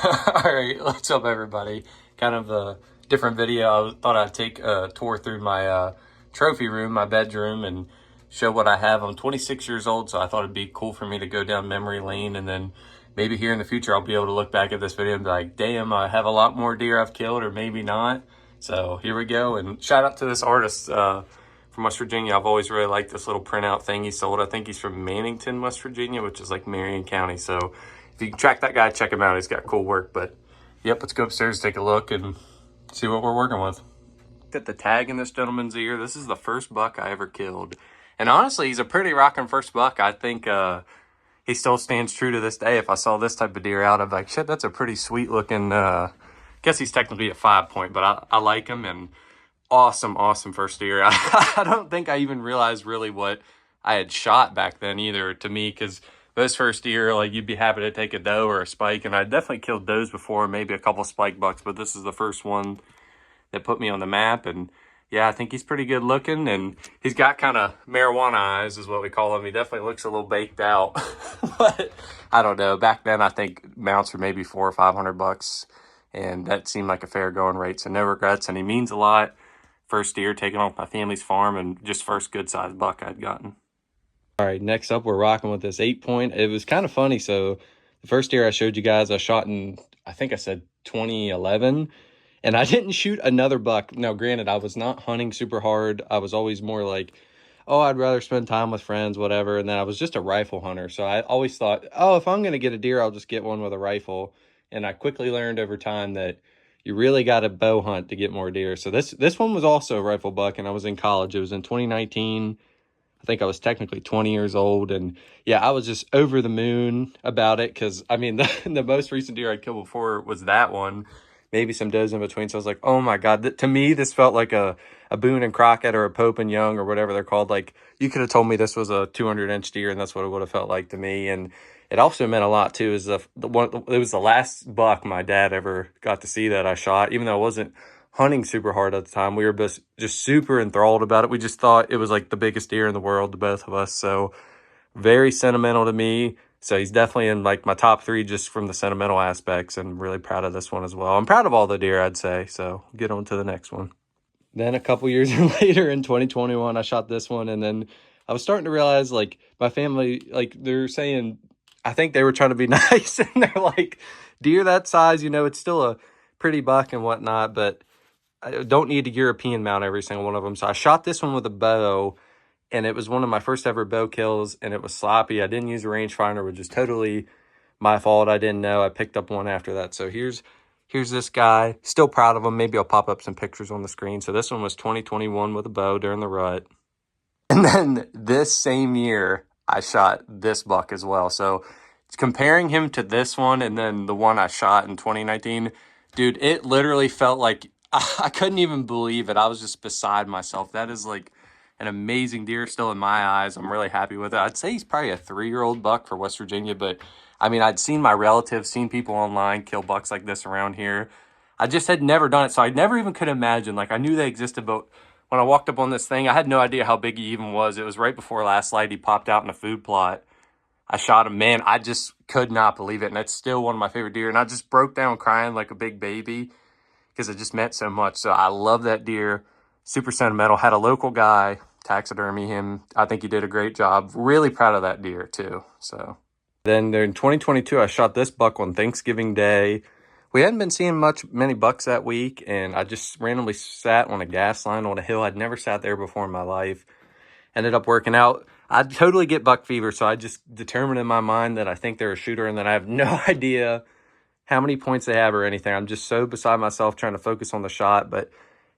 Alright, what's up everybody? Kind of a different video. I thought I'd take a tour through my trophy room, my bedroom, and show what I have. I'm 26 years old, so I thought it'd be cool for me to go down memory lane, and then maybe here in the future I'll be able to look back at this video and be like, damn, I have a lot more deer I've killed, or maybe not. So here we go, and shout out to this artist from West Virginia. I've always really liked this little printout thing he sold. I think he's from Mannington, West Virginia, which is like Marion County. So if you can track that guy, check him out. He's got cool work. But yep, let's go upstairs, take a look, and see what we're working with. Look at the tag in this gentleman's ear. This is the first buck I ever killed. And honestly, he's a pretty rocking first buck. I think he still stands true to this day. If I saw this type of deer out, I'd be like, shit, that's a pretty sweet looking, guess he's technically a 5-point, but I like him. And awesome first deer. I don't think I even realized really what I had shot back then either, to me, because those first deer, like, you'd be happy to take a doe or a spike, and I definitely killed does before, maybe a couple spike bucks, but this is the first one that put me on the map. And yeah, I think he's pretty good looking, and he's got kind of marijuana eyes is what we call him. He definitely looks a little baked out. But I don't know, back then I think mounts were maybe $400 or $500, and that seemed like a fair going rate, so no regrets. And he means a lot. First deer taken off my family's farm, and just first good sized buck I'd gotten. All right, next up we're rocking with this 8-point. It was kind of funny. So the first deer I showed you guys, I shot in, I think I said 2011, and I didn't shoot another buck. Now, granted, I was not hunting super hard. I was always more like, oh, I'd rather spend time with friends, whatever. And then I was just a rifle hunter. So I always thought, oh, if I'm going to get a deer, I'll just get one with a rifle. And I quickly learned over time that you really got to bow hunt to get more deer. So this one was also a rifle buck, and I was in college. It was in 2019. I think I was technically 20 years old. And yeah, I was just over the moon about it, because I mean, the most recent deer I'd killed before was that one, maybe some does in between. So I was like, oh my God, to me, this felt like a Boone and Crockett or a Pope and Young or whatever they're called. Like, you could have told me this was a 200-inch deer, and that's what it would have felt like to me. And it also meant a lot too, is the one, it was the last buck my dad ever got to see that I shot, even though I wasn't hunting super hard at the time. We were just super enthralled about it. We just thought it was like the biggest deer in the world, the both of us. So very sentimental to me. So he's definitely in like my top 3 just from the sentimental aspects, and really proud of this one as well. I'm proud of all the deer, I'd say. So get on to the next one. Then a couple years later in 2021, I shot this one, and then I was starting to realize, like, my family, like, they're saying, I think they were trying to be nice, and they're like, deer that size, you know, it's still a pretty buck and whatnot, but I don't need a European mount every single one of them. So I shot this one with a bow, and it was one of my first ever bow kills, and it was sloppy. I didn't use a rangefinder, which is totally my fault. I didn't know. I picked up one after that. So here's this guy. Still proud of him. Maybe I'll pop up some pictures on the screen. So this one was 2021 with a bow during the rut. And then this same year, I shot this buck as well. So comparing him to this one and then the one I shot in 2019, dude, it literally felt like I couldn't even believe it. I was just beside myself. That is like an amazing deer still in my eyes. I'm really happy with it. I'd say he's probably a 3-year-old buck for West Virginia, but I mean, I'd seen my relatives, seen people online kill bucks like this around here. I just had never done it, so I never even could imagine. Like, I knew they existed, but when I walked up on this thing, I had no idea how big he even was. It was right before last light. He popped out in a food plot. I shot him. Man, I just could not believe it, and it's still one of my favorite deer. And I just broke down crying like a big baby because it just meant so much. So I love that deer. Super sentimental. Had a local guy taxidermy him. I think he did a great job. Really proud of that deer too. So then in 2022, I shot this buck on Thanksgiving Day. We hadn't been seeing many bucks that week, and I just randomly sat on a gas line on a hill. I'd never sat there before in my life. Ended up working out. I totally get buck fever, so I just determined in my mind that I think they're a shooter, and that I have no idea how many points they have or anything. I'm just so beside myself trying to focus on the shot. But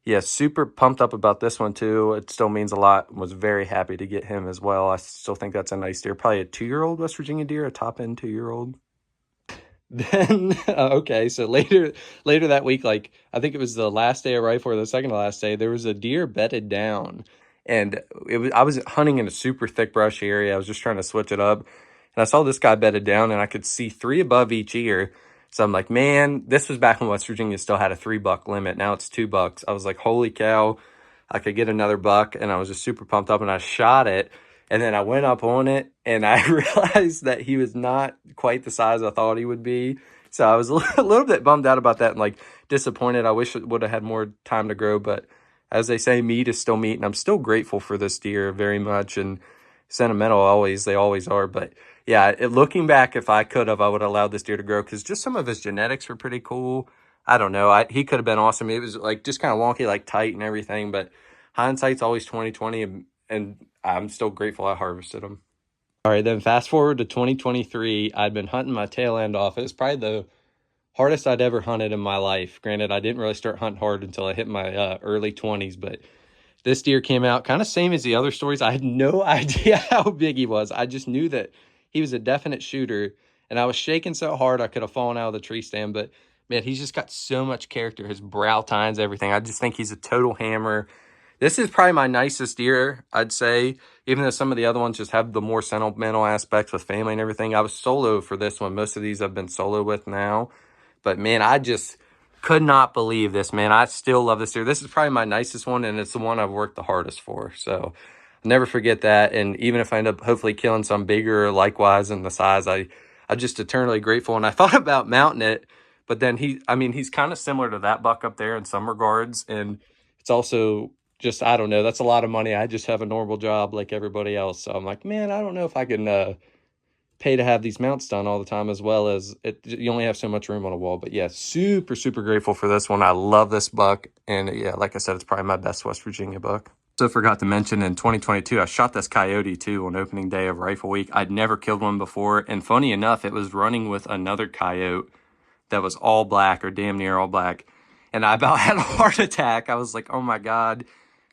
yeah, super pumped up about this one too. It still means a lot. Was very happy to get him as well. I still think that's a nice deer. Probably a 2-year-old West Virginia deer, a top-end 2-year-old. Then okay, so later that week, like, I think it was the last day of rifle or the second to last day, there was a deer bedded down, and I was hunting in a super thick brush area. I was just trying to switch it up, and I saw this guy bedded down, and I could see 3 above each ear. So I'm like, man, this was back when West Virginia still had a 3-buck limit. Now it's 2 bucks. I was like, holy cow, I could get another buck, and I was just super pumped up, and I shot it. And then I went up on it, and I realized that he was not quite the size I thought he would be. So I was a little bit bummed out about that and like disappointed. I wish it would have had more time to grow, but as they say, meat is still meat, and I'm still grateful for this deer very much, and sentimental always, they always are. But yeah, looking back, if I could have, I would have allowed this deer to grow because just some of his genetics were pretty cool. I don't know. He could have been awesome. It was like just kind of wonky, like tight and everything, but hindsight's always 2020, and I'm still grateful I harvested him. All right, then fast forward to 2023. I'd been hunting my tail end off. It was probably the hardest I'd ever hunted in my life. Granted, I didn't really start hunting hard until I hit my early 20s, but this deer came out kind of same as the other stories. I had no idea how big he was. I just knew that he was a definite shooter, and I was shaking so hard I could have fallen out of the tree stand. But man, he's just got so much character. His brow tines, everything. I just think he's a total hammer. This is probably my nicest deer, I'd say, even though some of the other ones just have the more sentimental aspects with family and everything. I was solo for this one. Most of these I've been solo with now. But man, I just could not believe this, man. I still love this deer. This is probably my nicest one, and it's the one I've worked the hardest for. So I'll never forget that. And even if I end up hopefully killing some bigger, likewise in the size, I'm just eternally grateful. And I thought about mounting it, but then he's kind of similar to that buck up there in some regards. And it's also just, I don't know, that's a lot of money. I just have a normal job like everybody else. So I'm like, man, I don't know if I can pay to have these mounts done all the time, as well as you only have so much room on a wall. But yeah, super, super grateful for this one. I love this buck. And yeah, like I said, it's probably my best West Virginia buck. Also forgot to mention in 2022, I shot this coyote too on opening day of Rifle Week. I'd never killed one before. And funny enough, it was running with another coyote that was all black or damn near all black. And I about had a heart attack. I was like, oh my God,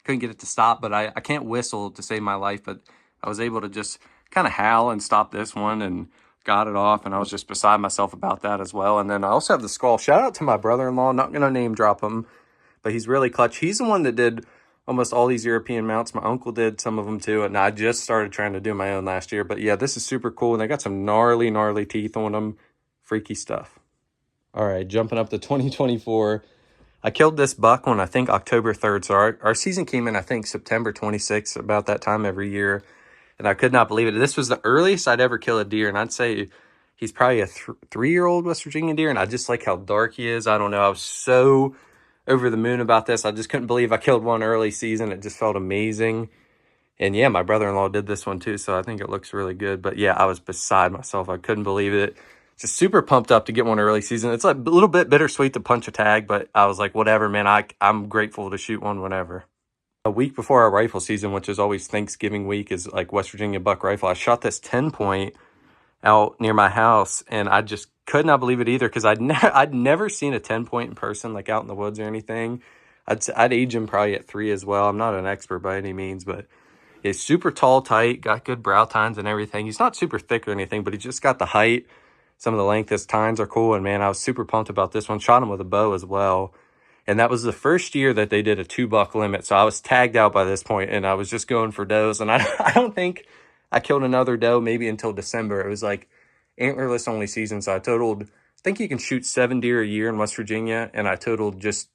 couldn't get it to stop. But I can't whistle to save my life, but I was able to just kind of howl and stop this one and got it off. And I was just beside myself about that as well. And then I also have the skull. Shout out to my brother-in-law. Not going to name drop him, but he's really clutch. He's the one that did almost all these European mounts. My uncle did some of them too. And I just started trying to do my own last year. But yeah, this is super cool. And they got some gnarly, gnarly teeth on them. Freaky stuff. All right, jumping up to 2024. I killed this buck on, I think, October 3rd. So our season came in, I think, September 26th, about that time every year. And I could not believe it. This was the earliest I'd ever kill a deer. And I'd say he's probably a 3-year-old West Virginia deer. And I just like how dark he is. I don't know. I was so over the moon about this. I just couldn't believe I killed one early season. It just felt amazing. And yeah, my brother-in-law did this one too. So I think it looks really good. But yeah, I was beside myself. I couldn't believe it. Just super pumped up to get one early season. It's like a little bit bittersweet to punch a tag. But I was like, whatever, man. I'm grateful to shoot one whenever. A week before our rifle season, which is always Thanksgiving week, is like West Virginia buck rifle. I shot this 10-point out near my house, and I just could not believe it either because I'd never seen a 10-point in person, like out in the woods or anything. I'd age him probably at 3 as well. I'm not an expert by any means, but he's super tall, tight, got good brow tines and everything. He's not super thick or anything, but he just got the height. Some of the length, his tines are cool, and man, I was super pumped about this one. Shot him with a bow as well. And that was the first year that they did a 2-buck limit. So I was tagged out by this point, and I was just going for does. And I don't think I killed another doe maybe until December. It was like antlerless only season. So I totaled, I think you can shoot 7 deer a year in West Virginia. And I totaled just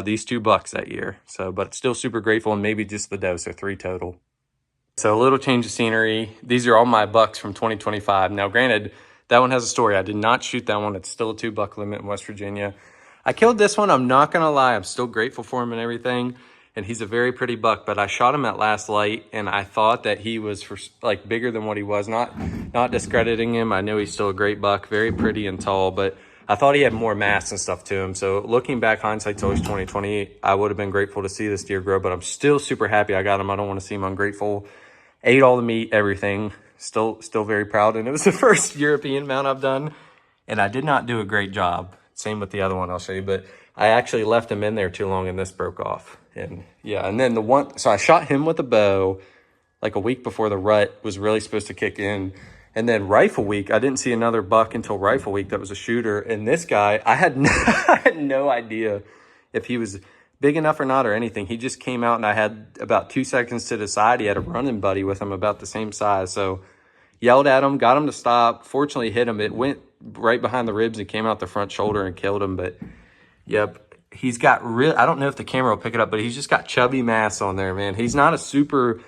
these 2 bucks that year. So, but still super grateful, and maybe just the doe. So 3 total. So a little change of scenery. These are all my bucks from 2025. Now, granted, that one has a story. I did not shoot that one. It's still a 2-buck limit in West Virginia. I killed this one. I'm not going to lie. I'm still grateful for him and everything. And he's a very pretty buck, but I shot him at last light, and I thought that he was like bigger than what he was. Not discrediting him. I know he's still a great buck, very pretty and tall, but I thought he had more mass and stuff to him. So looking back, hindsight's always 20/20. I would have been grateful to see this deer grow, but I'm still super happy I got him. I don't want to seem ungrateful. Ate all the meat, everything. Still very proud. And it was the first European mount I've done, and I did not do a great job. Same with the other one I'll show you, but I actually left him in there too long and this broke off. And yeah, and then so I shot him with a bow like a week before the rut was really supposed to kick in. And then Rifle Week, I didn't see another buck until Rifle Week that was a shooter. And this guy, I had no idea if he was big enough or not or anything. He just came out, and I had about 2 seconds to decide. He had a running buddy with him about the same size. So yelled at him, got him to stop, fortunately hit him. It went right behind the ribs and came out the front shoulder and killed him. But yep, he's got I don't know if the camera will pick it up, but he's just got chubby mass on there, man. He's not a super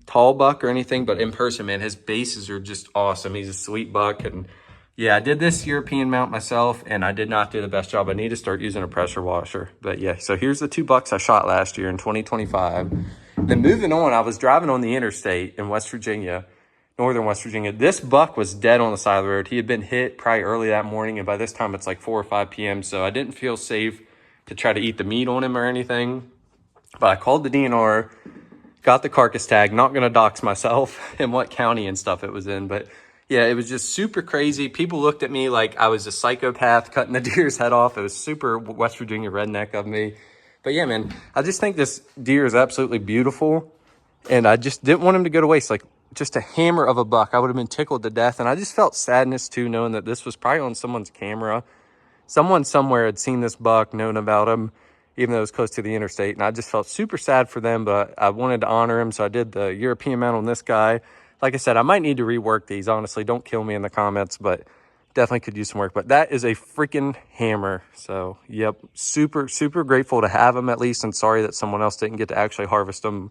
tall buck or anything, but in person, man, his bases are just awesome. He's a sweet buck, and Yeah, I did this European mount myself, and I did not do the best job. I need to start using a pressure washer. But yeah, so here's the 2 bucks I shot last year in 2025. Then moving on, I was driving on the interstate in West Virginia, northern West Virginia. This buck was dead on the side of the road. He had been hit probably early that morning, and by this time it's like 4 or 5 p.m., so I didn't feel safe to try to eat the meat on him or anything. But I called the DNR, got the carcass tag, not going to dox myself and what county and stuff it was in, but yeah, it was just super crazy. People looked at me like I was a psychopath cutting the deer's head off. It was super West Virginia redneck of me. But yeah, man, I just think this deer is absolutely beautiful, and I just didn't want him to go to waste. Like, just a hammer of a buck. I would have been tickled to death, and I just felt sadness too, knowing that this was probably on someone's camera. Someone somewhere had seen this buck, known about him, even though it was close to the interstate, and I just felt super sad for them, but I wanted to honor him, so I did the European mount on this guy. Like I said, I might need to rework these, honestly. Don't kill me in the comments, but definitely could use some work. But that is a freaking hammer. So, yep, super, super grateful to have them at least, and sorry that someone else didn't get to actually harvest them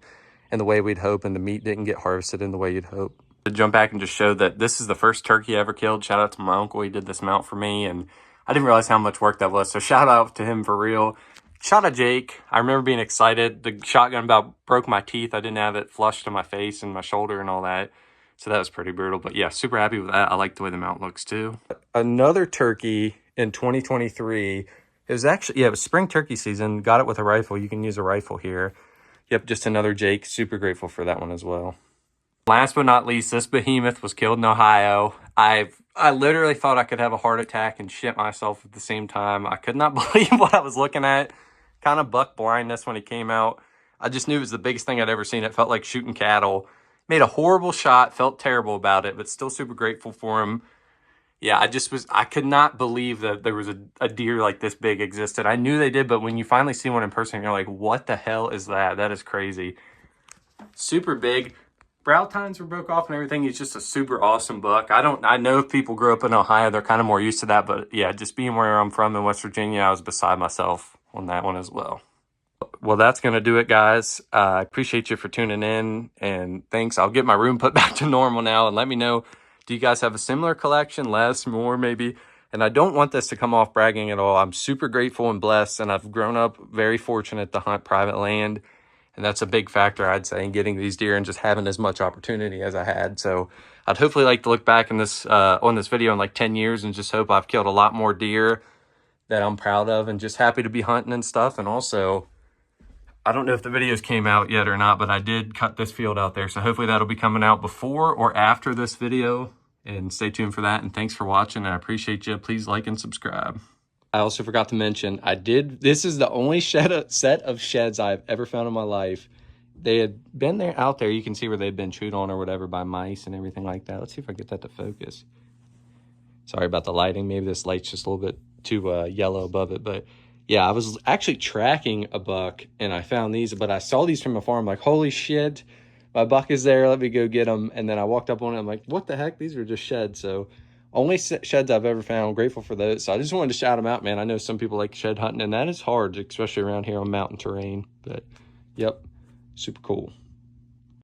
in the way we'd hope, and the meat didn't get harvested in the way you'd hope. To jump back and just show that this is the first turkey I ever killed. Shout out to my uncle. He did this mount for me, and I didn't realize how much work that was. So shout out to him for real. Shot a Jake. I remember being excited. The shotgun about broke my teeth. I didn't have it flushed to my face and my shoulder and all that. So that was pretty brutal. But yeah, super happy with that. I like the way the mount looks too. Another turkey in 2023. It was actually, yeah, it was spring turkey season. Got it with a rifle. You can use a rifle here. Yep, just another Jake. Super grateful for that one as well. Last but not least, this behemoth was killed in Ohio. I literally thought I could have a heart attack and shit myself at the same time. I could not believe what I was looking at. Kind of buck blindness when he came out. I just knew it was the biggest thing I'd ever seen. It felt like shooting cattle. Made a horrible shot, felt terrible about it, but still super grateful for him. Yeah, I could not believe that there was a deer like this big existed. I knew they did, but when you finally see one in person, you're like, what the hell is that? That is crazy. Super big. Brow tines were broke off and everything. He's just a super awesome buck. I know if people grew up in Ohio, they're kind of more used to that, but yeah, just being where I'm from in West Virginia, I was beside myself on that one as well. Well, that's going to do it, guys. I appreciate you for tuning in, and thanks. I'll get my room put back to normal now, and let me know, do you guys have a similar collection, less, more maybe? And I don't want this to come off bragging at all. I'm super grateful and blessed, and I've grown up very fortunate to hunt private land, and that's a big factor, I'd say, in getting these deer and just having as much opportunity as I had. So I'd hopefully like to look back in this on this video in like 10 years and just hope I've killed a lot more deer that I'm proud of and just happy to be hunting and stuff. And also, I don't know if the videos came out yet or not, but I did cut this field out there. So hopefully that'll be coming out before or after this video. And stay tuned for that. And thanks for watching. I appreciate you. Please like and subscribe. I also forgot to mention, this is the only set of sheds I've ever found in my life. They had been out there. You can see where they've been chewed on or whatever by mice and everything like that. Let's see if I get that to focus. Sorry about the lighting. Maybe this light's just a little bit too yellow above it, but yeah, I was actually tracking a buck and I found these, but I saw these from afar. I'm like, holy shit, my buck is there. Let me go get them. And then I walked up on it. I'm like, what the heck? These are just sheds. So only sheds I've ever found. I'm grateful for those. So I just wanted to shout them out, man. I know some people like shed hunting, and that is hard, especially around here on mountain terrain. But yep, super cool.